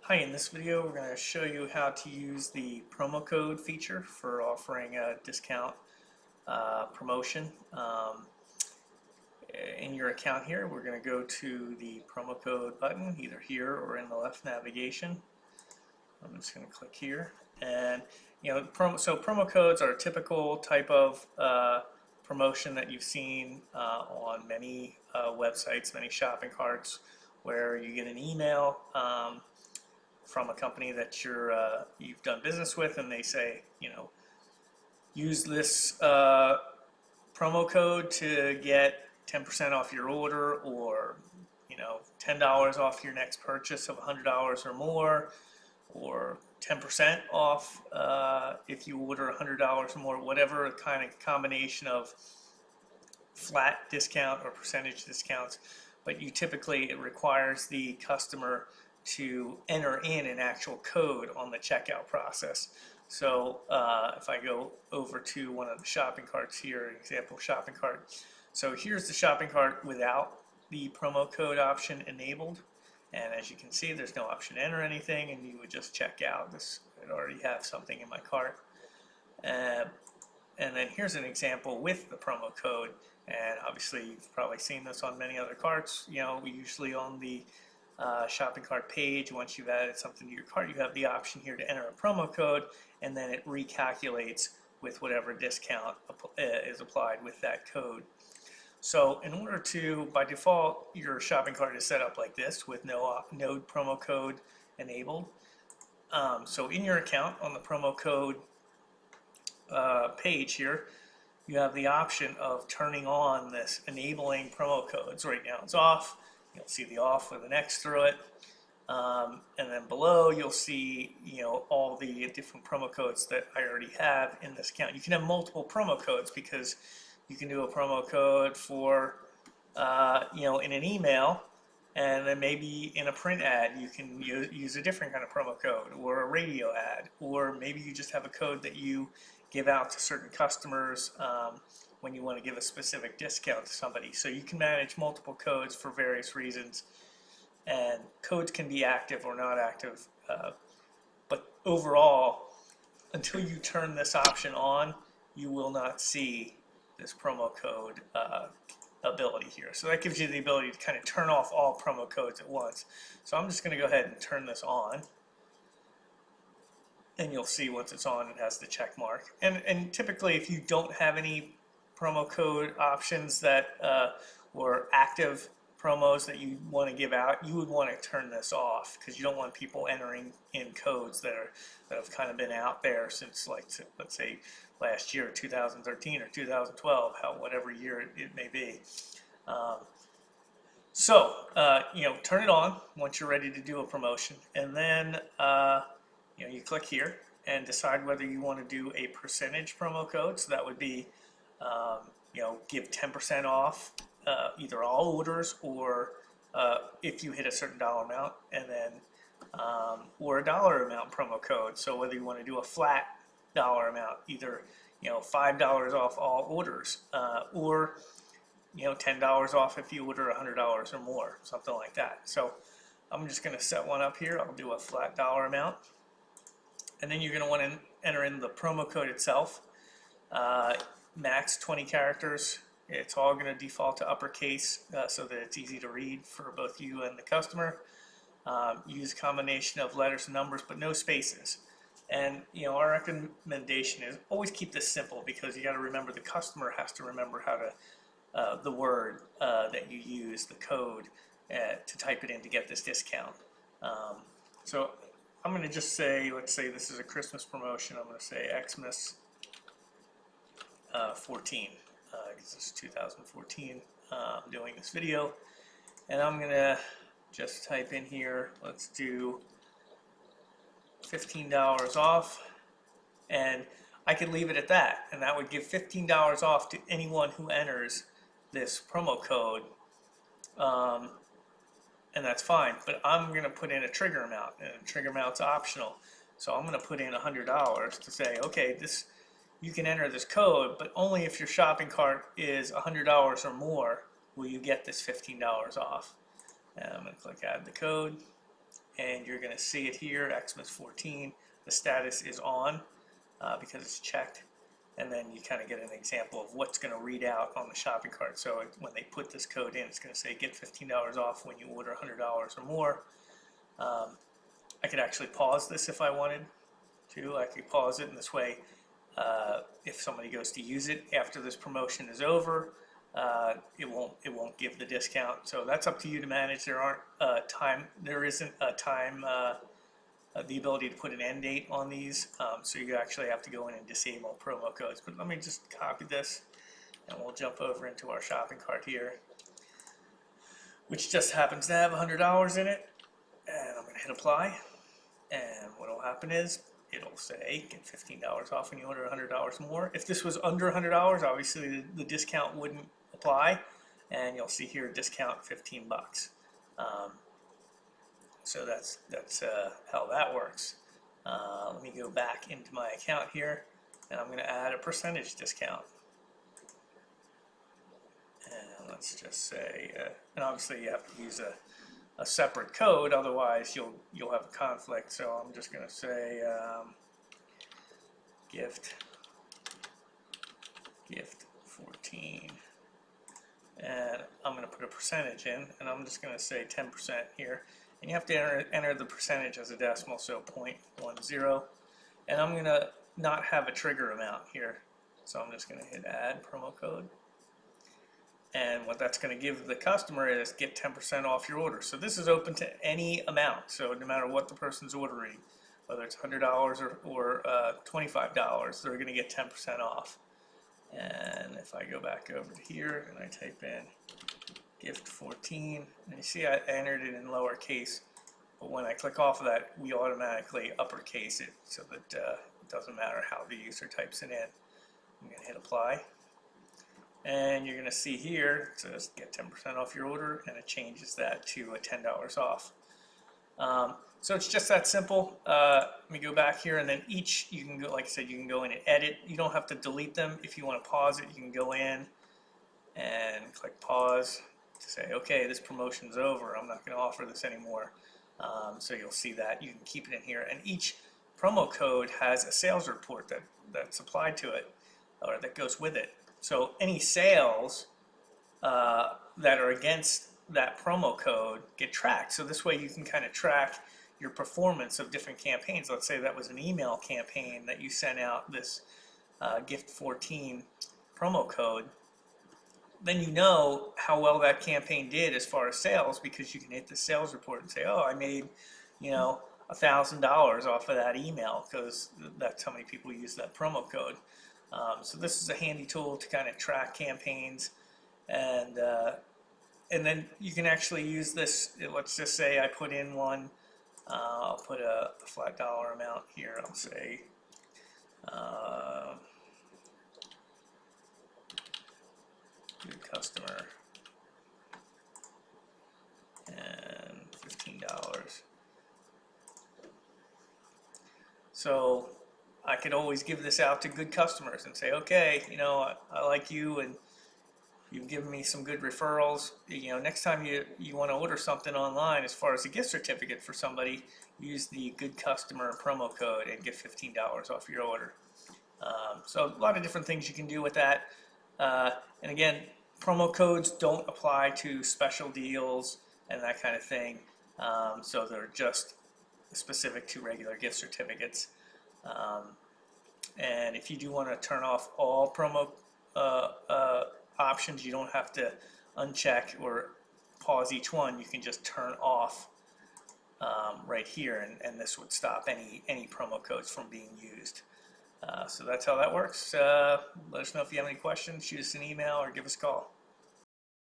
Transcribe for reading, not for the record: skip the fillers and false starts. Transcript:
Hi, in this video we're going to show you how to use the promo code feature for offering a discount promotion. In your account here, we're going to go to the promo code button, either here or in the left navigation. I'm just going to click here, and promo codes are a typical type of promotion that you've seen on many websites, many shopping carts, where you get an email from a company that you've done business with, and they say, use this promo code to get 10% off your order, or $10 off your next purchase of $100 or more, or 10% off if you order $100 or more, whatever kind of combination of flat discount or percentage discounts. But it requires the customer to enter in an actual code on the checkout process. So if I go over to one of the shopping carts here, example shopping cart. So here's the shopping cart without the promo code option enabled. And as you can see, there's no option to enter anything, and you would just check out. I already have something in my cart. And then here's an example with the promo code. And obviously, you've probably seen this on many other carts. We usually on the shopping cart page, once you've added something to your cart, you have the option here to enter a promo code, and then it recalculates with whatever discount is applied with that code. So in order to, by default, your shopping cart is set up like this with no promo code enabled. So in your account, on the promo code page here, you have the option of turning on this enabling promo codes. Right now it's off. You'll see the off with an X through it. And then below you'll see all the different promo codes that I already have in this account. You can have multiple promo codes, because you can do a promo code for in an email, and then maybe in a print ad you can use a different kind of promo code, or a radio ad, or maybe you just have a code that you give out to certain customers when you want to give a specific discount to somebody. So you can manage multiple codes for various reasons, and codes can be active or not active. But overall, until you turn this option on, you will not see this promo code ability here. So that gives you the ability to kind of turn off all promo codes at once. So I'm just going to go ahead and turn this on. And you'll see once it's on, it has the check mark. And typically, if you don't have any promo code options that or active promos that you want to give out, you would want to turn this off, because you don't want people entering in codes that have kind of been out there since, like, let's say last year, 2013 or 2012, whatever year it may be. Turn it on once you're ready to do a promotion, and then you click here and decide whether you want to do a percentage promo code. So that would be, give 10% off either all orders, or if you hit a certain dollar amount, and then or a dollar amount promo code. So whether you want to do a flat dollar amount, either $5 off all orders, or $10 off if you order $100 or more, something like that. So I'm just going to set one up here. I'll do a flat dollar amount. And then you're going to want to enter in the promo code itself. Max 20 characters. It's all going to default to uppercase so that it's easy to read for both you and the customer. Use a combination of letters and numbers, but no spaces. And our recommendation is always keep this simple, because you got to remember, the customer has to remember how to the word that you use, the code, to type it in to get this discount. So I'm going to just say, let's say this is a Christmas promotion. I'm going to say Xmas 14, because this is 2014. I'm doing this video, and I'm going to just type in here, let's do $15 off, and I could leave it at that, and that would give $15 off to anyone who enters this promo code. And that's fine, but I'm going to put in a trigger amount, and a trigger amount's optional. So I'm going to put in $100 to say, okay, you can enter this code, but only if your shopping cart is $100 or more will you get this $15 off. And I'm going to click add the code, and you're going to see it here, Xmas 14. The status is on because it's checked. And then you kind of get an example of what's going to read out on the shopping cart. So when they put this code in, it's going to say get $15 off when you order $100 or more. I could actually pause this if I wanted to. I could pause it, and this way, if somebody goes to use it after this promotion is over, it won't give the discount. So that's up to you to manage. There isn't a time. The ability to put an end date on these, so you actually have to go in and disable promo codes. But let me just copy this, and we'll jump over into our shopping cart here, which just happens to have $100 in it. And I'm going to hit apply, and what will happen is it'll say get $15 off when you order $100 more. If this was under $100, obviously the discount wouldn't apply, and you'll see here discount $15. So that's how that works. Let me go back into my account here, and I'm going to add a percentage discount. And let's just say, and obviously you have to use a separate code, otherwise you'll have a conflict. So I'm just going to say gift 14, and I'm going to put a percentage in, and I'm just going to say 10% here. And you have to enter the percentage as a decimal, so 0.10. And I'm going to not have a trigger amount here. So I'm just going to hit add promo code. And what that's going to give the customer is get 10% off your order. So this is open to any amount. So no matter what the person's ordering, whether it's $100 or $25, they're going to get 10% off. And if I go back over to here and I type in gift 14, and you see I entered it in lowercase, but when I click off of that, we automatically uppercase it so that it doesn't matter how the user types it in. I'm going to hit apply, and you're going to see here it says get 10% off your order, and it changes that to $10 off. So it's just that simple. Let me go back here, and then each, you can go, like I said, you can go in and edit. You don't have to delete them. If you want to pause it, you can go in and click pause to say, okay, this promotion's over, I'm not going to offer this anymore. So you'll see that. You can keep it in here, and each promo code has a sales report that's applied to it, or that goes with it. So any sales that are against that promo code get tracked. So this way you can kind of track your performance of different campaigns. Let's say that was an email campaign that you sent out this gift 14 promo code. Then you know how well that campaign did as far as sales, because you can hit the sales report and say, oh, I made, $1,000 off of that email because that's how many people use that promo code. So this is a handy tool to kind of track campaigns, and then you can actually use this. Let's just say I put in one. I'll put a flat dollar amount here. I'll say good customer and $15. So I could always give this out to good customers and say, okay, I like you, and you've given me some good referrals. Next time you want to order something online, as far as a gift certificate for somebody, use the good customer promo code and get $15 off your order. So a lot of different things you can do with that. And again, promo codes don't apply to special deals and that kind of thing. So they're just specific to regular gift certificates. And if you do want to turn off all promo options, you don't have to uncheck or pause each one. You can just turn off right here, and this would stop any promo codes from being used. So that's how that works. Let us know if you have any questions. Shoot us an email or give us a call.